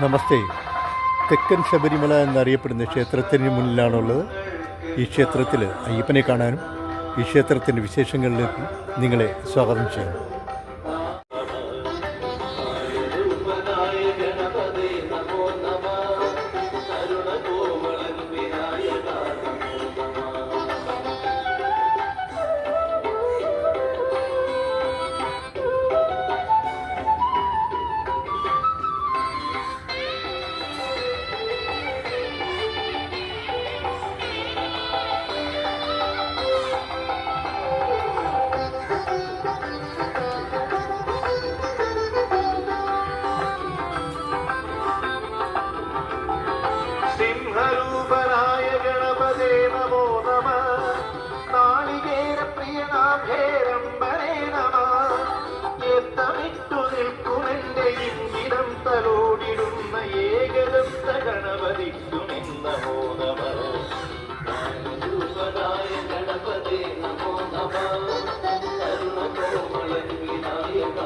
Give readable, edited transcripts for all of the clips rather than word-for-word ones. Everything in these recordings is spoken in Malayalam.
നമസ്തേ. തെക്കൻ ശബരിമല എന്നറിയപ്പെടുന്ന ക്ഷേത്രത്തിന് മുന്നിലാണുള്ളത്. ഈ ക്ഷേത്രത്തിൽ അയ്യപ്പനെ കാണാനും ഈ ക്ഷേത്രത്തിൻ്റെ വിശേഷങ്ങളിലേക്കും നിങ്ങളെ സ്വാഗതം ചെയ്യുന്നു. സിംഹരൂപനായ ഗണപതേ നമോ നമ. നാളികേര പ്രിയനാഭേരംബരേ നമ. എത്തമിട്ടു നിൽക്കുമെന്റെ ഇംഗിതം തലോടിടുന്ന ഏകദന്ത ഗണപതിക്കുമെന്നമോ നമ. രൂപനായ ഗണപതേ നമോ നമ. കരുണകോമളൻ വിനായക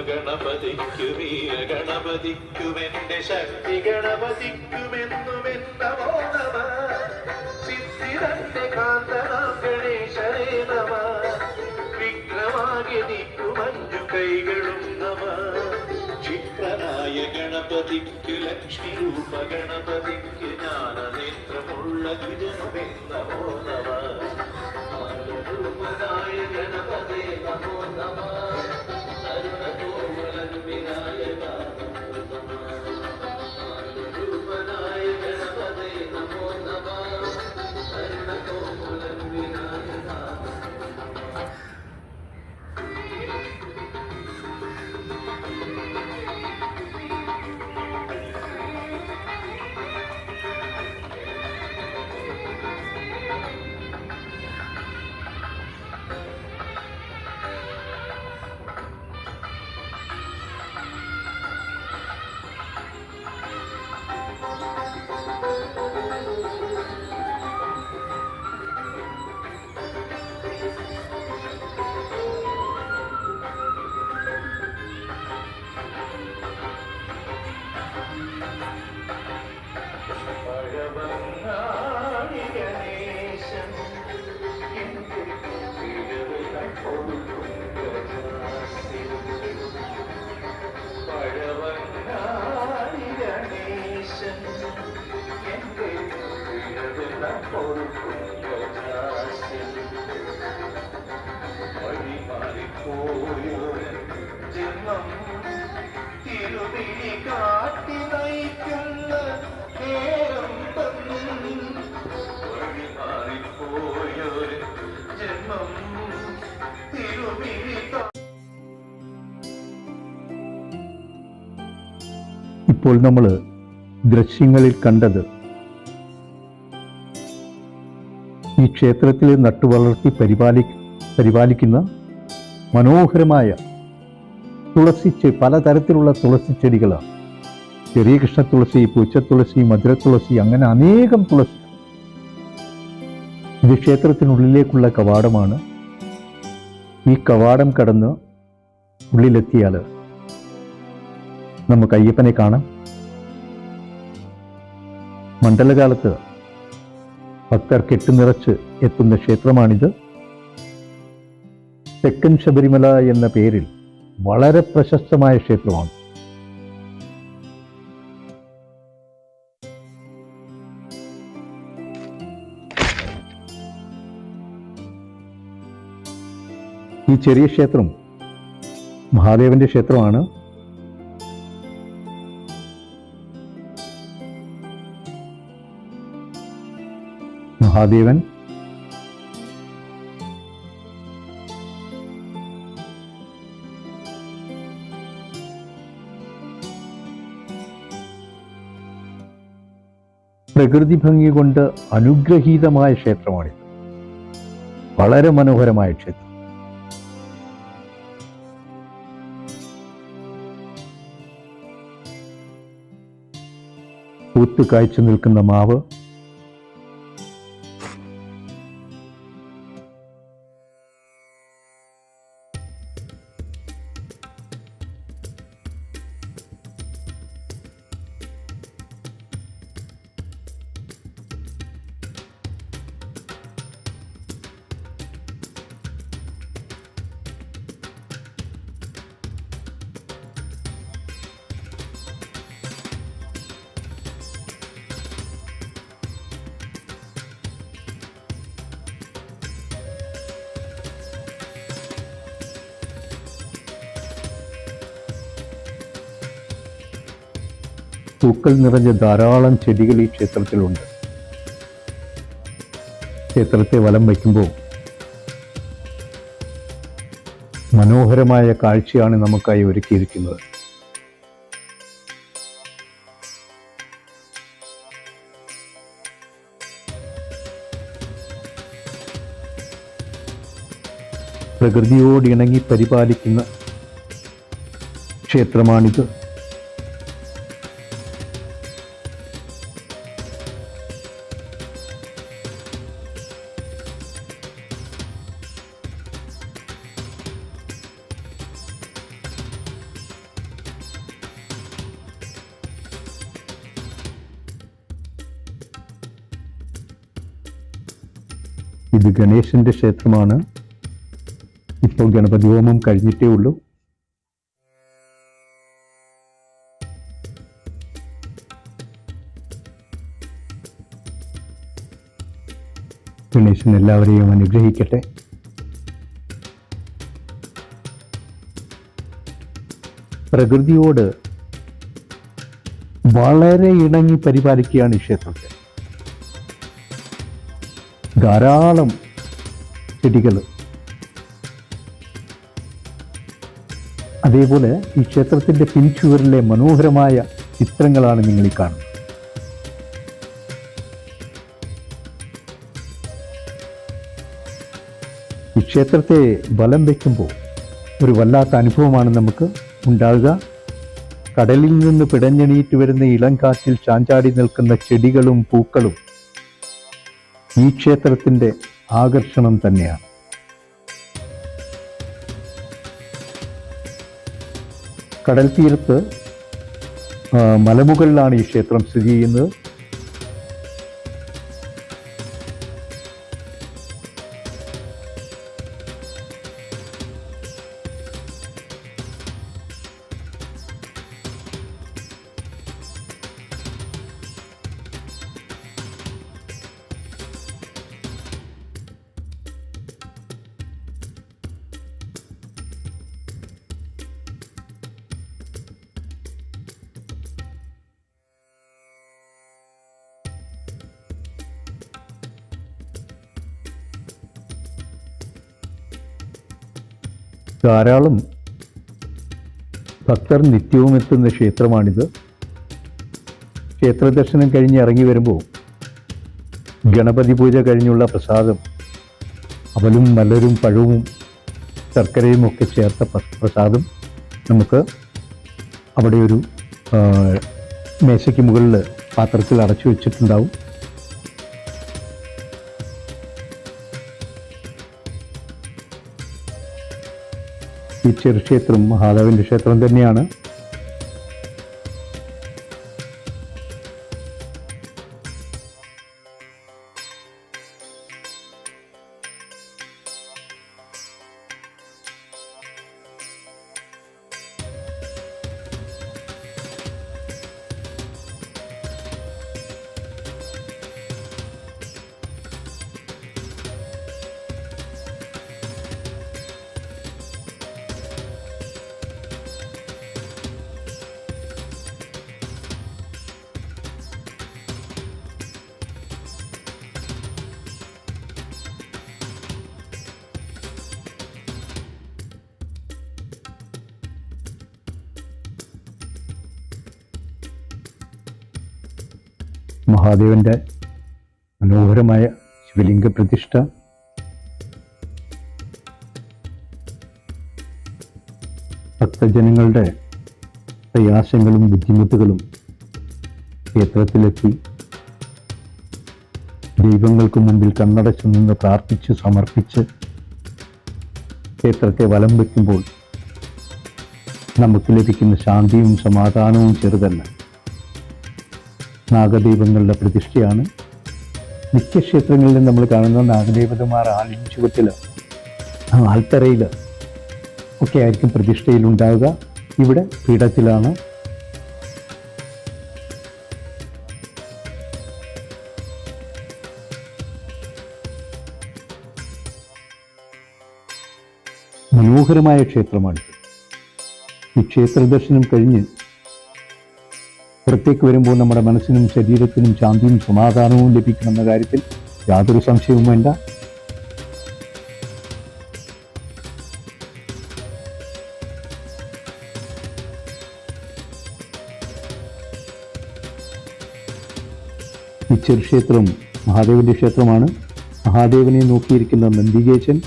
ഗണപതിക്കു വീര ഗണപതിക്കുമെന്റെ ശക്തി ഗണപതിക്കുമെന്നുമെന്നമോ നമ. സിദ്ധിരന്റെ കാന്തനാം ഗണേശനേ നമ. വിഘ്നമാകതിക്കുമഞ്ചു കൈകളും നമ. ക്ഷിപ്രനായ ഗണപതിക്കു ലക്ഷ്മി രൂപ ഗണപതിക്കു ജ്ഞാനനേത്രമുള്ള ദ്വിജനുമെന്നമോ നമ. രൂപനായ ഗണപതേ നമോ നമ. തിരുവിഴി കാട്ടി നയിക്കുന്ന നേരം വഴി മാറിപ്പോയൊരു ജന്മം. തിരുവിഴി ഇപ്പോൾ നമ്മൾ ദൃശ്യങ്ങളിൽ കണ്ടത് ഈ ക്ഷേത്രത്തിൽ നട്ടുവളർത്തി പരിപാലിക്കുന്ന മനോഹരമായ പലതരത്തിലുള്ള തുളസി ചെടികളാണ്. ചെറിയ കൃഷ്ണ തുളസി, പൂച്ചത്തുളസി, മധുരത്തുളസി, അങ്ങനെ അനേകം തുളസി. ഇത് ക്ഷേത്രത്തിനുള്ളിലേക്കുള്ള കവാടമാണ്. ഈ കവാടം കടന്ന് ഉള്ളിലെത്തിയാൽ നമുക്ക് അയ്യപ്പനെ കാണാം. മണ്ഡലകാലത്ത് ഭക്തർ കെട്ടുനിറച്ച് എത്തുന്ന ക്ഷേത്രമാണിത്. തെക്കൻ ശബരിമല എന്ന പേരിൽ വളരെ പ്രശസ്തമായ ക്ഷേത്രമാണ്. ഈ ചെറിയ ക്ഷേത്രം മഹാദേവന്റെ ക്ഷേത്രമാണ്. മഹാദേവൻ പ്രകൃതി ഭംഗി കൊണ്ട് അനുഗ്രഹീതമായ ക്ഷേത്രമാണിത്. വളരെ മനോഹരമായ ക്ഷേത്രം. പൂത്ത് കായ്ച്ചു നിൽക്കുന്ന മാവ്, പൂക്കൾ നിറഞ്ഞ ധാരാളം ചെടികൾ ഈ ക്ഷേത്രത്തിലുണ്ട്. ക്ഷേത്രത്തെ വലം വയ്ക്കുമ്പോൾ മനോഹരമായ കാഴ്ചയാണ് നമുക്കായി ഒരുക്കിയിരിക്കുന്നത്. പ്രകൃതിയോട് ഇണങ്ങി പരിപാലിക്കുന്ന ക്ഷേത്രമാണിത്. ഇത് ഗണേശന്റെ ക്ഷേത്രമാണ്. ഇപ്പോൾ ഗണപതി ഹോമം കഴിഞ്ഞിട്ടേ ഉള്ളൂ. ഗണേശൻ എല്ലാവരെയും അനുഗ്രഹിക്കട്ടെ. പ്രകൃതിയോട് വളരെ ഇണങ്ങി പരിപാലിക്കുകയാണ് ഈ ക്ഷേത്രത്തെ. ധാരാളം ചെടികൾ, അതേപോലെ ഈ ക്ഷേത്രത്തിൻ്റെ പിൻചുവരിലെ മനോഹരമായ ചിത്രങ്ങളാണ് നിങ്ങൾ ഈ കാണുന്നത്. ഈ ക്ഷേത്രത്തെ വലം വയ്ക്കുമ്പോൾ ഒരു വല്ലാത്ത അനുഭവമാണ് നമുക്ക് ഉണ്ടാവുക. കടലിൽ നിന്ന് പിടഞ്ഞെണീറ്റ് വരുന്ന ഇളം കാറ്റിൽ ചാഞ്ചാടി നിൽക്കുന്ന ചെടികളും പൂക്കളും ഈ ക്ഷേത്രത്തിൻ്റെ ആകർഷണം തന്നെയാണ്. കടൽ തീരത്ത് മലമുകളിലാണ് ഈ ക്ഷേത്രം സ്ഥിതി ചെയ്യുന്നത്. ധാരാളം ഭക്തർ നിത്യവും എത്തുന്ന ക്ഷേത്രമാണിത്. ക്ഷേത്ര ദർശനം കഴിഞ്ഞ് ഇറങ്ങി വരുമ്പോൾ ഗണപതി പൂജ കഴിഞ്ഞുള്ള പ്രസാദം, അവലും മലരും പഴവും ശർക്കരയും ഒക്കെ ചേർത്ത പ്രസാദം നമുക്ക് അവിടെ ഒരു മേശയ്ക്ക് മുകളിൽ പാത്രത്തിൽ അടച്ചു വെച്ചിട്ടുണ്ടാവും. ഈ ചെറുക്ഷേത്രം മഹാദേവന്റെ ക്ഷേത്രം തന്നെയാണ്. മഹാദേവന്റെ മനോഹരമായ ശിവലിംഗ പ്രതിഷ്ഠ, ഭക്തജനങ്ങളുടെ പ്രയാസങ്ങളും ബുദ്ധിമുട്ടുകളും ക്ഷേത്രത്തിലെത്തി ദൈവങ്ങൾക്ക് മുമ്പിൽ കണ്ണടച്ചു നിന്ന് പ്രാർത്ഥിച്ച് സമർപ്പിച്ച് ക്ഷേത്രത്തെ വലം വയ്ക്കുമ്പോൾ നമുക്ക് ലഭിക്കുന്ന ശാന്തിയും സമാധാനവും ചെറുതല്ല. നാഗദൈവങ്ങളുടെ പ്രതിഷ്ഠയാണ്. മിക്ക ക്ഷേത്രങ്ങളിലും നമ്മൾ കാണുന്ന നാഗദേവതമാർ ആലിഞ്ചുവത്തിൽ, ആൽത്തറയിൽ ഒക്കെ ആയിരിക്കും പ്രതിഷ്ഠയിലുണ്ടാവുക. ഇവിടെ പീഠത്തിലാണ്. മനോഹരമായ ക്ഷേത്രമാണിത്. ഈ ക്ഷേത്ര ദർശനം കഴിഞ്ഞ് പുറത്തേക്ക് വരുമ്പോൾ നമ്മുടെ മനസ്സിനും ശരീരത്തിനും ശാന്തിയും സമാധാനവും ലഭിക്കുമെന്ന കാര്യത്തിൽ യാതൊരു സംശയവും വേണ്ട. ഈ ചെറുക്ഷേത്രം മഹാദേവന്റെ ക്ഷേത്രമാണ്. മഹാദേവനെ നോക്കിയിരിക്കുന്ന നന്ദികേശൻ,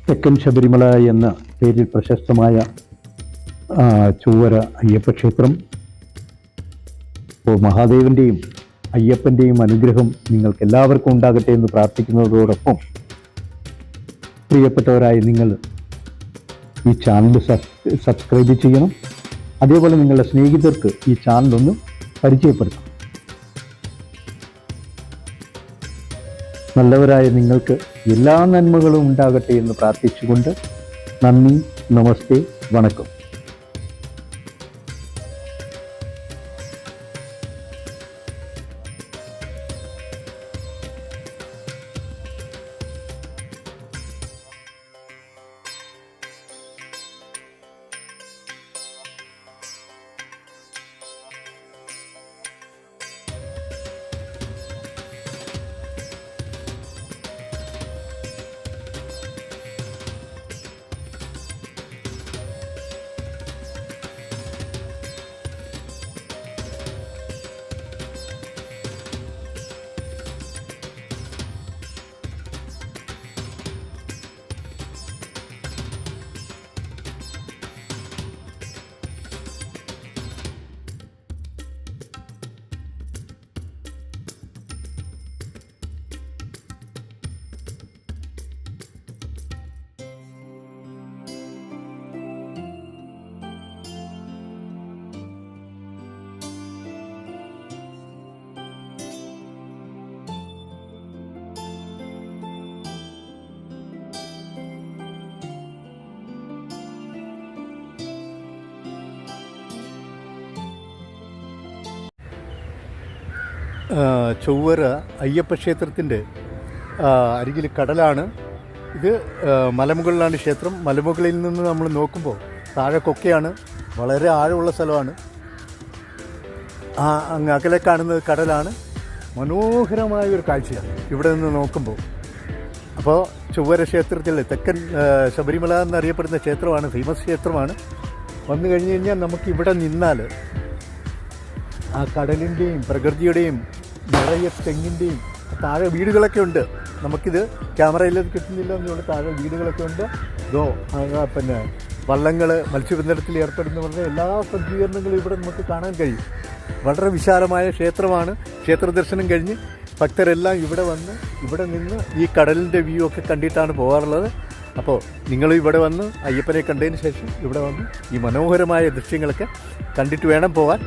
തെക്കൻ ശബരിമല എന്ന പേരിൽ പ്രശസ്തമായ ചൊവ്വര അയ്യപ്പക്ഷേത്രം. അപ്പോൾ മഹാദേവൻ്റെയും അയ്യപ്പൻ്റെയും അനുഗ്രഹം നിങ്ങൾക്ക് എല്ലാവർക്കും ഉണ്ടാകട്ടെ എന്ന് പ്രാർത്ഥിക്കുന്നതോടൊപ്പം പ്രിയപ്പെട്ടവരായി നിങ്ങൾ ഈ ചാനൽ സബ്സ്ക്രൈബ് ചെയ്യണം. അതേപോലെ നിങ്ങളുടെ സ്നേഹിതർക്ക് ഈ ചാനലൊന്ന് പരിചയപ്പെടുത്തണം. നല്ലവരായ നിങ്ങൾക്ക് എല്ലാ നന്മകളും ഉണ്ടാകട്ടെ എന്ന് പ്രാർത്ഥിച്ചുകൊണ്ട് നന്ദി, നമസ്തേ, വണക്കം. ചൊവ്വര അയ്യപ്പക്ഷേത്രത്തിൻ്റെ അരികിൽ കടലാണ്. ഇത് മലമുകളിലാണ് ക്ഷേത്രം. മലമുകളിൽ നിന്ന് നമ്മൾ നോക്കുമ്പോൾ താഴെ കൊക്കയാണ്, വളരെ ആഴമുള്ള സ്ഥലമാണ്. അങ്ങ് അകലെ കാണുന്നത് കടലാണ്. മനോഹരമായ ഒരു കാഴ്ചയാണ് ഇവിടെ നിന്ന് നോക്കുമ്പോൾ. അപ്പോൾ ചൊവ്വര ക്ഷേത്രത്തിൽ തെക്കൻ ശബരിമല എന്നറിയപ്പെടുന്ന ക്ഷേത്രമാണ്, ഫേമസ് ക്ഷേത്രമാണ്. വന്നു കഴിഞ്ഞ് കഴിഞ്ഞാൽ നമുക്കിവിടെ നിന്നാൽ ആ കടലിൻ്റെയും പ്രകൃതിയുടെയും നിറയെ തെങ്ങിൻ്റെയും താഴെ വീടുകളൊക്കെ ഉണ്ട്. നമുക്കിത് ക്യാമറയിൽ കിട്ടുന്നില്ല എന്നുകൊണ്ട് താഴെ വീടുകളൊക്കെ ഉണ്ട്. പിന്നെ വള്ളങ്ങൾ, മത്സ്യബന്ധനത്തിൽ ഏർപ്പെടുന്നവരുടെ എല്ലാ സജ്ജീകരണങ്ങളും ഇവിടെ നമുക്ക് കാണാൻ കഴിയും. വളരെ വിശാലമായ ക്ഷേത്രമാണ്. ക്ഷേത്ര ദർശനം കഴിഞ്ഞ് ഭക്തരെല്ലാം ഇവിടെ വന്ന് ഇവിടെ നിന്ന് ഈ കടലിൻ്റെ വ്യൂ ഒക്കെ കണ്ടിട്ടാണ് പോകാറുള്ളത്. അപ്പോൾ നിങ്ങൾ ഇവിടെ വന്ന് അയ്യപ്പനെ കണ്ടതിന് ശേഷം ഇവിടെ വന്ന് ഈ മനോഹരമായ ദൃശ്യങ്ങളൊക്കെ കണ്ടിട്ട് വേണം പോകാൻ.